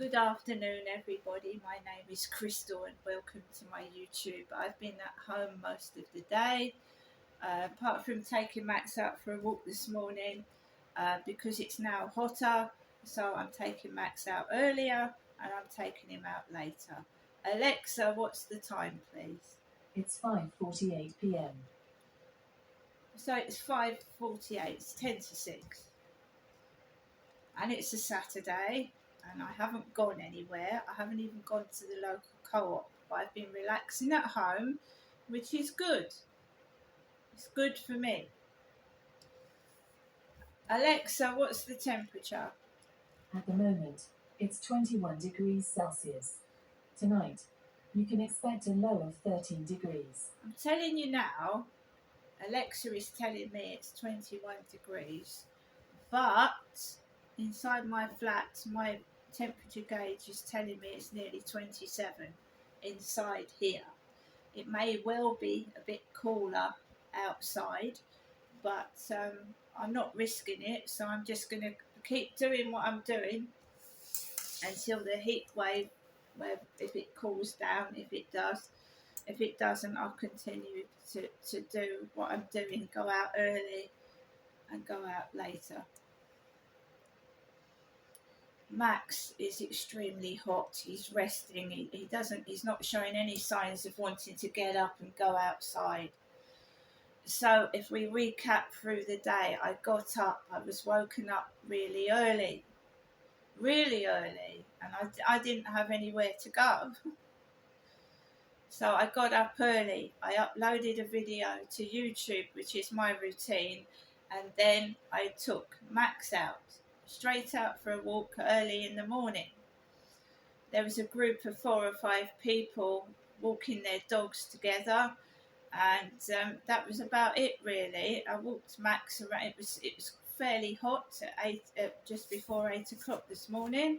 Good afternoon, everybody. My name is Crystal, and welcome to my YouTube. I've been at home most of the day, apart from taking Max out for a walk this morning because it's now hotter. So I'm taking Max out earlier and I'm taking him out later. Alexa, what's the time, please? It's 5:48 p.m. So it's 5:48. It's 10 to 6, and it's a Saturday. And I haven't gone anywhere. I haven't even gone to the local co-op. But I've been relaxing at home, which is good. It's good for me. Alexa, what's the temperature? At the moment, it's 21 degrees Celsius. Tonight, you can expect a low of 13 degrees. I'm telling you now, Alexa is telling me it's 21 degrees. But inside my flat, my temperature gauge is telling me it's nearly 27 inside here. It may well be a bit cooler outside, but I'm not risking it, so I'm just going to keep doing what I'm doing until the heat wave, if it cools down. If it does, if it doesn't, I'll continue to do what I'm doing, go out early and go out later. Max is extremely hot. He's resting. He's not showing any signs of wanting to get up and go outside. So if we recap through the day, I got up. I was woken up really early, and I didn't have anywhere to go. So I got up early. I uploaded a video to YouTube, which is my routine, and then I took Max out, straight out for a walk early in the morning. There was a group of 4 or 5 people walking their dogs together, and that was about it really. I walked Max around. It was fairly hot at just before 8 o'clock this morning,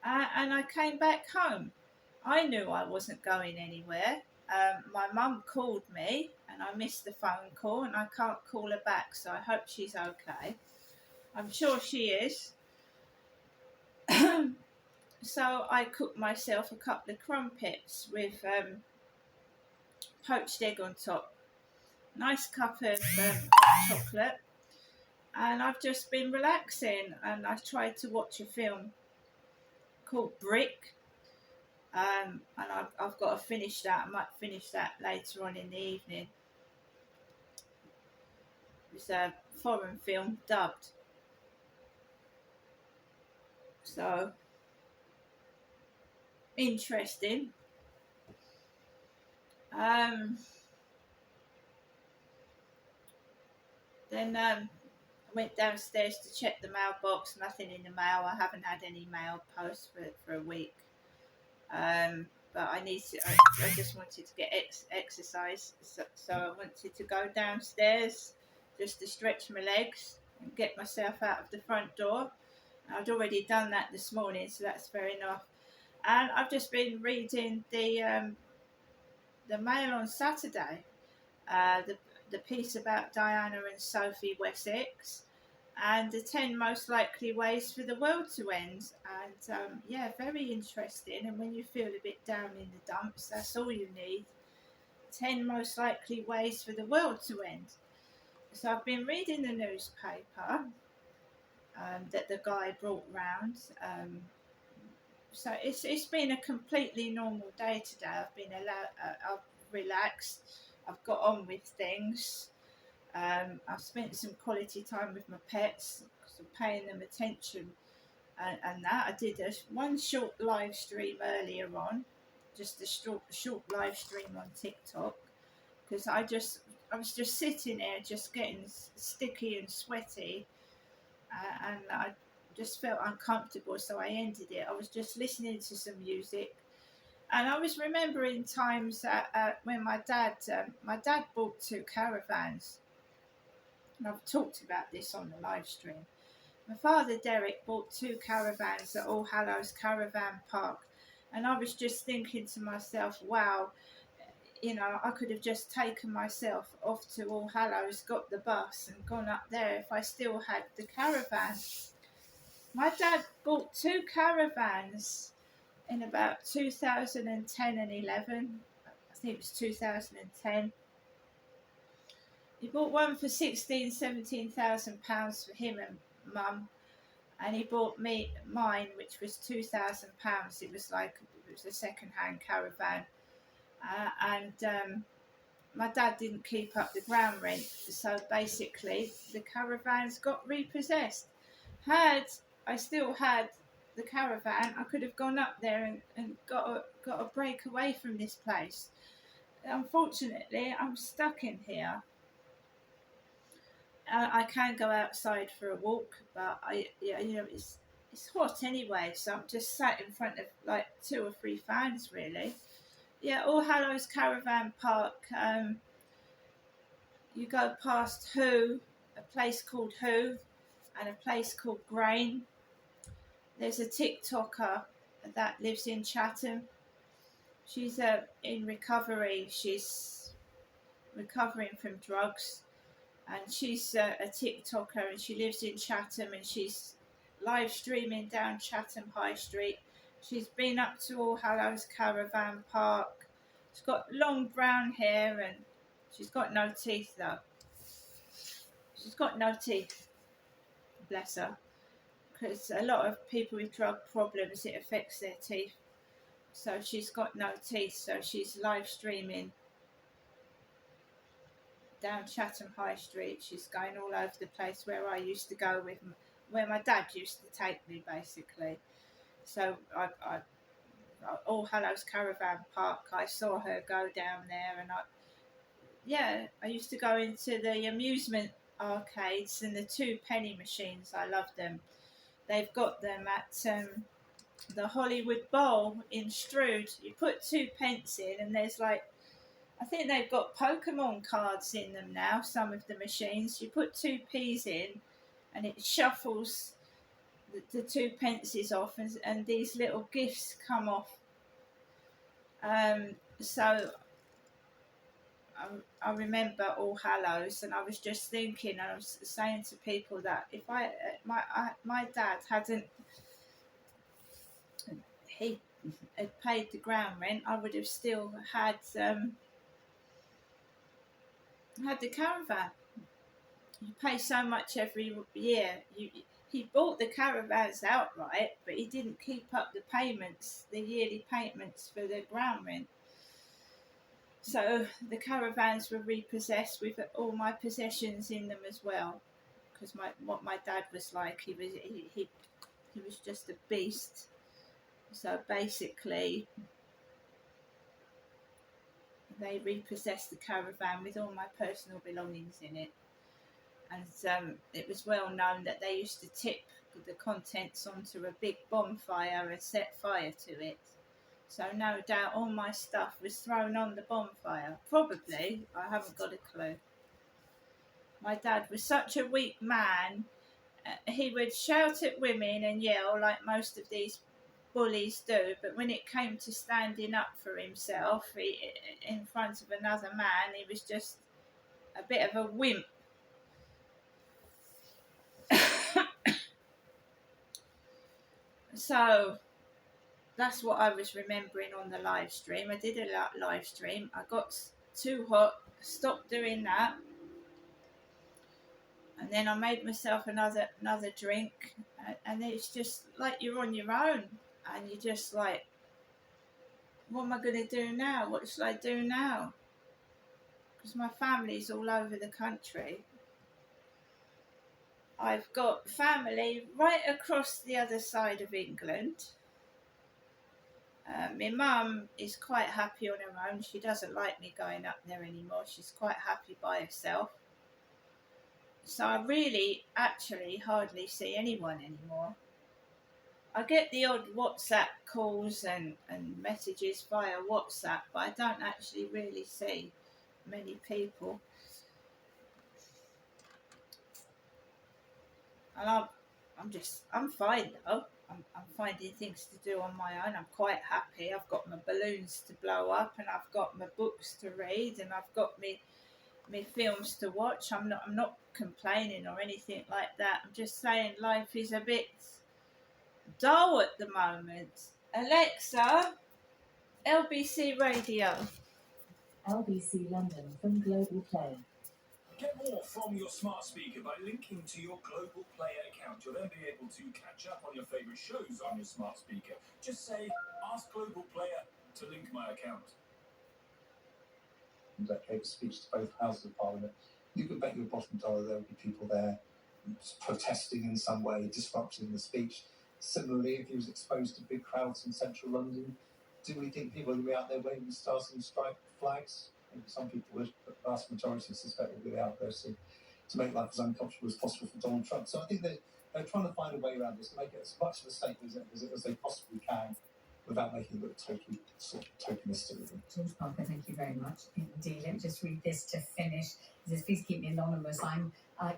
and I came back home. I knew I wasn't going anywhere. My mum called me and I missed the phone call, and I can't call her back, so I hope she's okay. I'm sure she is. So I cooked myself a couple of crumpets with poached egg on top, nice cup of chocolate, and I've just been relaxing, and I tried to watch a film called Brick, and I've got to finish that. I might finish that later on in the evening. It's a foreign film, dubbed. So, interesting. Then I went downstairs to check the mailbox. Nothing in the mail. I haven't had any mail posts for a week. But I need to. I just wanted to get exercise, so I wanted to go downstairs just to stretch my legs and get myself out of the front door. I'd already done that this morning, so that's fair enough. And I've just been reading the Mail on Saturday, the piece about Diana and Sophie Wessex, and the 10 most likely ways for the world to end. And yeah, very interesting. And when you feel a bit down in the dumps, that's all you need. 10 most likely ways for the world to end. So I've been reading the newspaper that the guy brought round. So it's been a completely normal day today. I've been I've relaxed. I've got on with things. I've spent some quality time with my pets, so paying them attention, and that. I did one short live stream earlier on, just a short live stream on TikTok, because I was just sitting there, just getting sticky and sweaty, and I just felt uncomfortable, so I ended it. I was just listening to some music, and I was remembering times when my dad bought 2 caravans. And I've talked about this on the live stream. My father Derek bought 2 caravans at All Hallows Caravan Park, and I was just thinking to myself, wow, I could have just taken myself off to All Hallows, got the bus and gone up there if I still had the caravan. My dad bought two caravans in about 2010 and 11. I think it was 2010. He bought one for 17,000 for him and mum, and he bought me mine, which was £2,000. It was a second-hand caravan, and my dad didn't keep up the ground rent, so basically the caravans got repossessed. Had I still had the caravan, I could have gone up there and got a break away from this place. Unfortunately, I'm stuck in here. I can go outside for a walk, but it's hot anyway, so I'm just sat in front of like two or three fans really. Yeah, All Hallows Caravan Park. You go past Who, a place called Who, and a place called Grain. There's a TikToker that lives in Chatham. She's in recovery. She's recovering from drugs, and she's a TikToker, and she lives in Chatham, and she's live streaming down Chatham High Street. She's been up to All Hallows Caravan Park. She's got long brown hair, and she's got no teeth though. She's got no teeth, bless her, because a lot of people with drug problems, it affects their teeth. So she's got no teeth, so she's live streaming down Chatham High Street. She's going all over the place where I used to go where my dad used to take me, basically. So I All Hallows Caravan Park, I saw her go down there, and I used to go into the amusement arcades and the 2 penny machines. I love them. They've got them at the Hollywood Bowl in Strood. You put 2 pence in, and there's I think they've got Pokemon cards in them now, some of the machines. You put 2p's in, and it shuffles the 2 pences off, and these little gifts come off. So I remember All Hallows, and I was just thinking, I was saying to people that if my dad hadn't he had paid the ground rent, I would have still had the caravan. You pay so much every year. He bought the caravans outright, but he didn't keep up the yearly payments for the ground rent. So the caravans were repossessed with all my possessions in them as well. Because what my dad was like, he was just a beast. So basically, they repossessed the caravan with all my personal belongings in it. And it was well known that they used to tip the contents onto a big bonfire and set fire to it. So no doubt all my stuff was thrown on the bonfire. Probably, I haven't got a clue. My dad was such a weak man. He would shout at women and yell like most of these bullies do, but when it came to standing up for himself in front of another man, he was just a bit of a wimp. So that's what I was remembering on the live stream. I did a live stream. I got too hot, stopped doing that, and then I made myself another drink, and it's just like you're on your own, and you're just like, what am I going to do now? What shall I do now? Because my family's all over the country. I've got family right across the other side of England. My mum is quite happy on her own. She doesn't like me going up there anymore. She's quite happy by herself. So I really actually hardly see anyone anymore. I get the odd WhatsApp calls and messages via WhatsApp, but I don't actually really see many people. And I'm fine though. I'm finding things to do on my own. I'm quite happy. I've got my balloons to blow up, and I've got my books to read, and I've got my films to watch. I'm not complaining or anything like that. I'm just saying life is a bit dull at the moment. Alexa, LBC Radio. LBC London from Global Play. Get more from your smart speaker by linking to your Global Player account. You'll then be able to catch up on your favourite shows on your smart speaker. Just say, ask Global Player to link my account. That gave a speech to both houses of Parliament. You could bet your bottom dollar there would be people there protesting in some way, disrupting the speech. Similarly, if he was exposed to big crowds in central London, do we think people would be out there waving stars and striped flags? Maybe some people would, but the vast majority suspect would be out there to make life as uncomfortable as possible for Donald Trump. So I think they're trying to find a way around this to make it as much of a statement as they possibly can, without making it look totally sort of tokenistic. George Parker, thank you very much indeed. Let me just read this to finish. It says, please keep me anonymous. I'm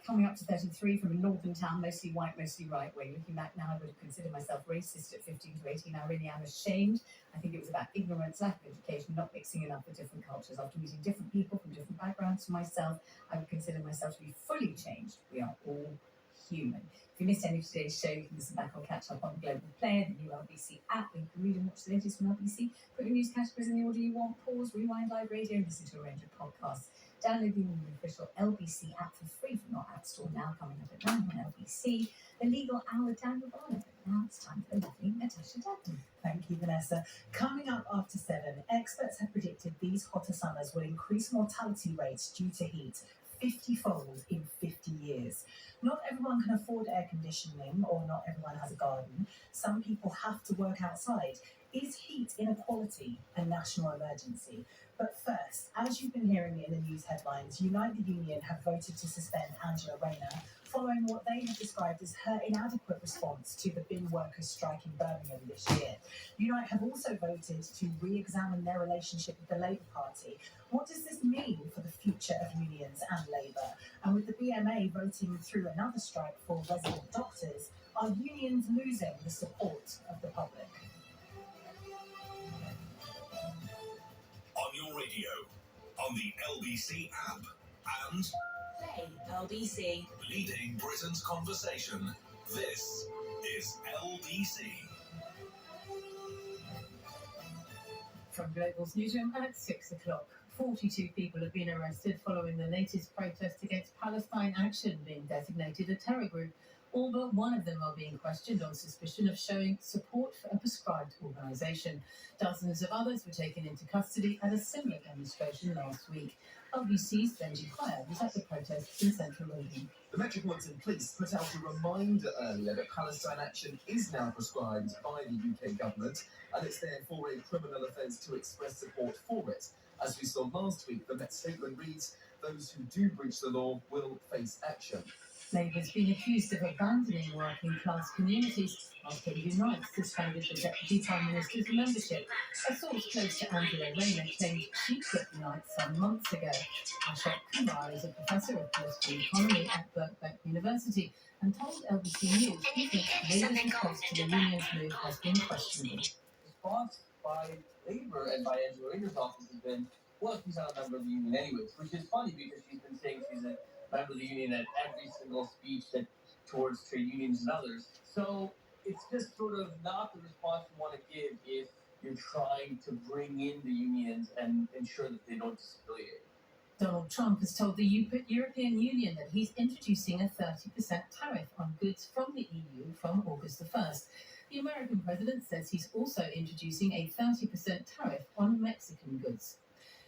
coming up to 33 from a northern town, mostly white, mostly right wing. Looking back now, I would have considered myself racist at 15 to 18. I really am ashamed. I think it was about ignorance, lack of education, not mixing enough with different cultures. After meeting different people from different backgrounds to myself, I would consider myself to be fully changed. We are all human. If you missed any of today's show, you can listen back or catch up on the Global Player, the new LBC app, where you can read and watch the latest from LBC. Put your news categories in the order you want, pause, rewind live radio, and listen to a range of podcasts. Download the official LBC app for free from our app store now, coming up at 9 on LBC. The Legal Hour with Dan Barnett. Now it's time for the lovely Natasha Dutton. Thank you, Vanessa. Coming up after 7, experts have predicted these hotter summers will increase mortality rates due to heat 50-fold in 50 years. Not everyone can afford air conditioning, or not everyone has a garden. Some people have to work outside. Is heat inequality a national emergency? But first, as you've been hearing in the news headlines, Unite the Union have voted to suspend Angela Rayner following what they have described as her inadequate response to the bin workers' strike in Birmingham this year. Unite have also voted to re-examine their relationship with the Labour Party. What does this mean for the future of unions and Labour? And with the BMA voting through another strike for resident doctors, are unions losing the support of the public? On your radio, on the LBC app, and Play LBC. leading Britain's conversation. This is LBC. From Global's newsroom at 6 o'clock. 42 people have been arrested following the latest protest against Palestine Action being designated a terror group. All but one of them are being questioned on suspicion of showing support for a prescribed organisation. Dozens of others were taken into custody at a similar demonstration last week. LBC's Benji Quire was at the protest in central London. The Metropolitan Police put out a reminder earlier that Palestine Action is now prescribed by the UK government, and it's therefore a criminal offence to express support for it. As we saw last week, the Met statement reads, those who do breach the law will face action. Labour's been accused of abandoning working class communities after Unite suspended the Deputy Prime Minister's membership. A source close to Angela Rayner claimed she quit Unite some months ago. Ashok Kumar is a professor of political economy at Birkbeck University and told LBC News he thinks Labour's response to the union's move has been questionable. Response by Labour and by Angela Rayner's office has been, well, she's not a member of the union anyways, which is funny because she's been saying she's a member of the union at every single speech that towards trade unions and others. So it's just sort of not the response you want to give if you're trying to bring in the unions and ensure that they don't disaffiliate. Donald Trump has told the European Union that he's introducing a 30% tariff on goods from the EU from August the 1st. The American president says he's also introducing a 30% tariff on Mexican goods.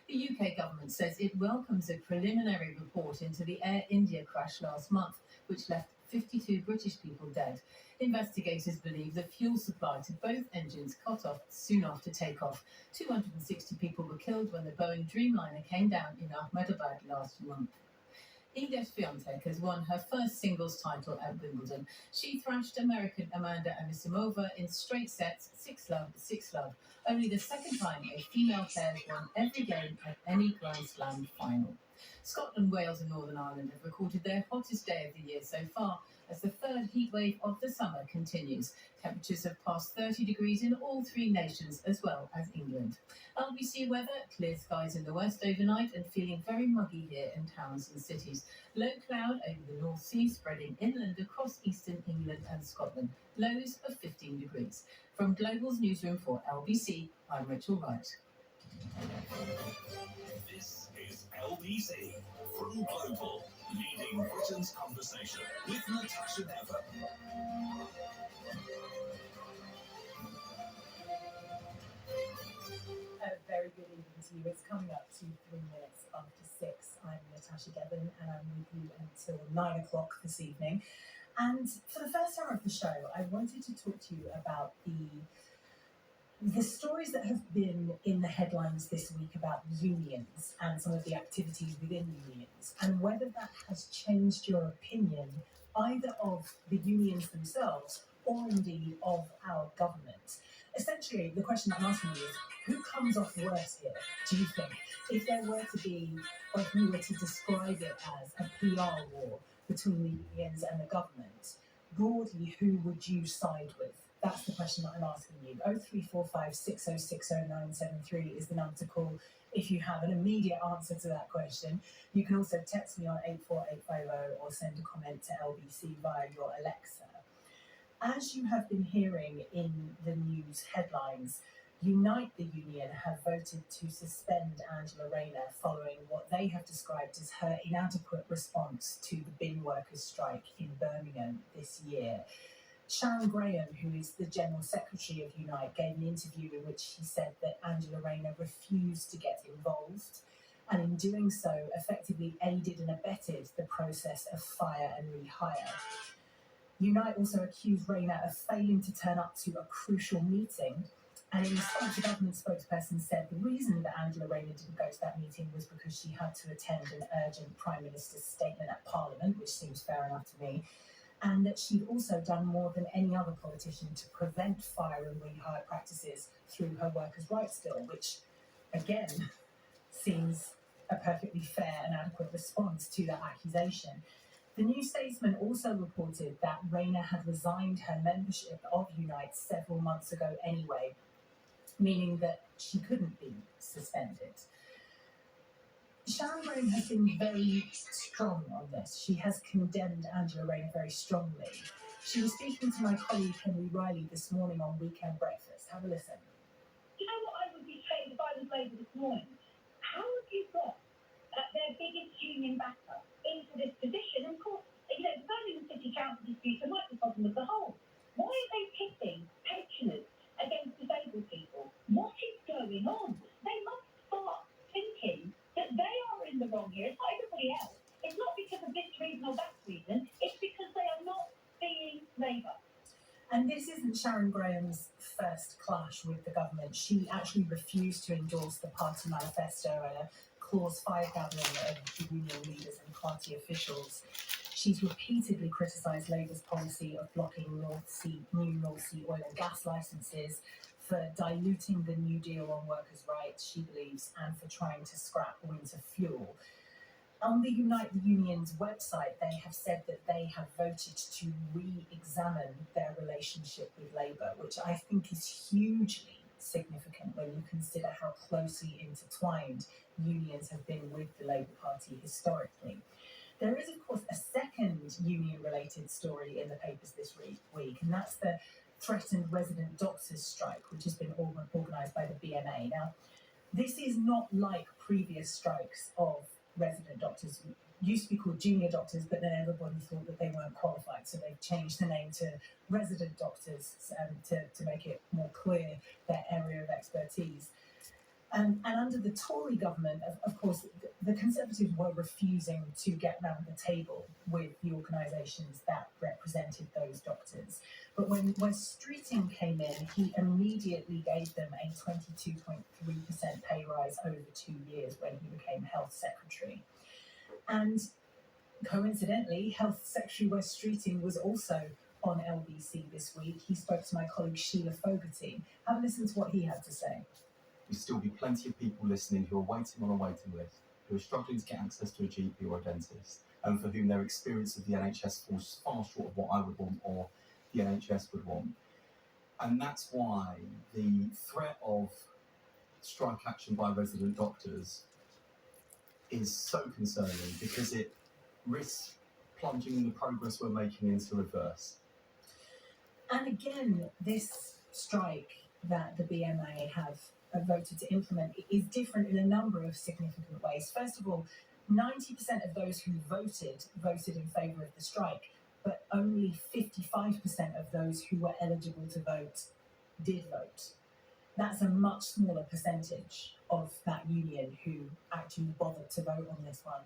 The UK government says it welcomes a preliminary report into the Air India crash last month, which left 52 British people dead. Investigators believe the fuel supply to both engines cut off soon after takeoff. 260 people were killed when the Boeing Dreamliner came down in Ahmedabad last month. Iga Swiatek has won her first singles title at Wimbledon. She thrashed American Amanda Anisimova in straight sets, 6-love, 6-love. Only the second time a female player has won every game at any Grand Slam final. Scotland, Wales and Northern Ireland have recorded their hottest day of the year so far. as the third heat wave of the summer continues. Temperatures have passed 30 degrees in all three nations as well as England. LBC weather, clear skies in the west overnight and feeling very muggy here in towns and cities. Low cloud over the North Sea, spreading inland across eastern England and Scotland. Lows of 15 degrees. From Global's newsroom for LBC, I'm Rachel Wright. This is LBC from Global, leading Britain's conversation with Natasha Devon. A very good evening to you. It's coming up to 3 minutes after 6. I'm Natasha Devon and I'm with you until 9 o'clock this evening. And for the first hour of the show, I wanted to talk to you about the stories that have been in the headlines this week about unions and some of the activities within unions, and whether that has changed your opinion either of the unions themselves or indeed of our government. Essentially, the question I'm asking you is, who comes off worse here, do you think? If there were to be, or if we were to describe it as a PR war between the unions and the government, broadly, who would you side with? That's the question that I'm asking you. 0345 6060 973 is the number to call if you have an immediate answer to that question. You can also text me on 84850 or send a comment to LBC via your Alexa. As you have been hearing in the news headlines, Unite the Union have voted to suspend Angela Rayner following what they have described as her inadequate response to the bin workers' strike in Birmingham this year. Sharon Graham, who is the General Secretary of Unite, gave an interview in which she said that Angela Rayner refused to get involved, and in doing so effectively aided and abetted the process of fire and rehire. Unite also accused Rayner of failing to turn up to a crucial meeting, and in response, the government spokesperson said the reason that Angela Rayner didn't go to that meeting was because she had to attend an urgent Prime Minister's statement at Parliament, which seems fair enough to me, and that she'd also done more than any other politician to prevent fire and rehire practices through her workers' rights bill, which, again, seems a perfectly fair and adequate response to that accusation. The New Statesman also reported that Rayner had resigned her membership of Unite several months ago anyway, meaning that she couldn't be suspended. Sharon Graham has been very strong on this. She has condemned Angela Rayner very strongly. She was speaking to my colleague Henry Riley this morning on Weekend Breakfast. Have a listen. You know what I would be saying if I was Labour this morning? How have you got their biggest union backer into this position? And of course, the Birmingham City Council dispute a microcosm of the whole. Why are they pitting pensioners against disabled people? What is going on? They must start thinking that they are in the wrong here. It's not everybody else. It's not because of this reason or that reason. It's because they are not being Labour. And this isn't Sharon Graham's first clash with the government. She actually refused to endorse the party manifesto and a Clause 5 gathering of the union leaders and party officials. She's repeatedly criticised Labour's policy of blocking new North Sea oil and gas licences, for diluting the New Deal on workers' rights, she believes, and for trying to scrap winter fuel. On the Unite the Union's website, they have said that they have voted to re-examine their relationship with Labour, which I think is hugely significant when you consider how closely intertwined unions have been with the Labour Party historically. There is, of course, a second union-related story in the papers this week, and that's the threatened resident doctors' strike, which has been organised by the BMA. Now, this is not like previous strikes of resident doctors. Used to be called junior doctors, but then everybody thought that they weren't qualified, so they've changed the name to resident doctors to make it more clear their area of expertise. And under the Tory government, of course, the Conservatives were refusing to get round the table with the organisations that represented those doctors. But when Streeting came in, he immediately gave them a 22.3% pay rise over 2 years when he became Health Secretary. And coincidentally, Health Secretary Wes Streeting was also on LBC this week. He spoke to my colleague Sheila Fogarty. Have a listen to what he had to say. There'll still be plenty of people listening who are waiting on a waiting list, who are struggling to get access to a GP or a dentist, and for whom their experience of the NHS falls far short of what I would want or the NHS would want. And that's why the threat of strike action by resident doctors is so concerning, because it risks plunging the progress we're making into reverse. And again, this strike that the BMA have voted to implement is different in a number of significant ways. First of all, 90% of those who voted in favour of the strike, but only 55% of those who were eligible to vote did vote. That's a much smaller percentage of that union who actually bothered to vote on this one.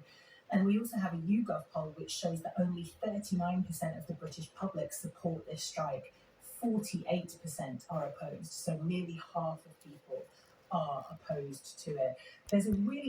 And we also have a YouGov poll which shows that only 39% of the British public support this strike. 48% are opposed, so nearly half of people are opposed to it. There's a really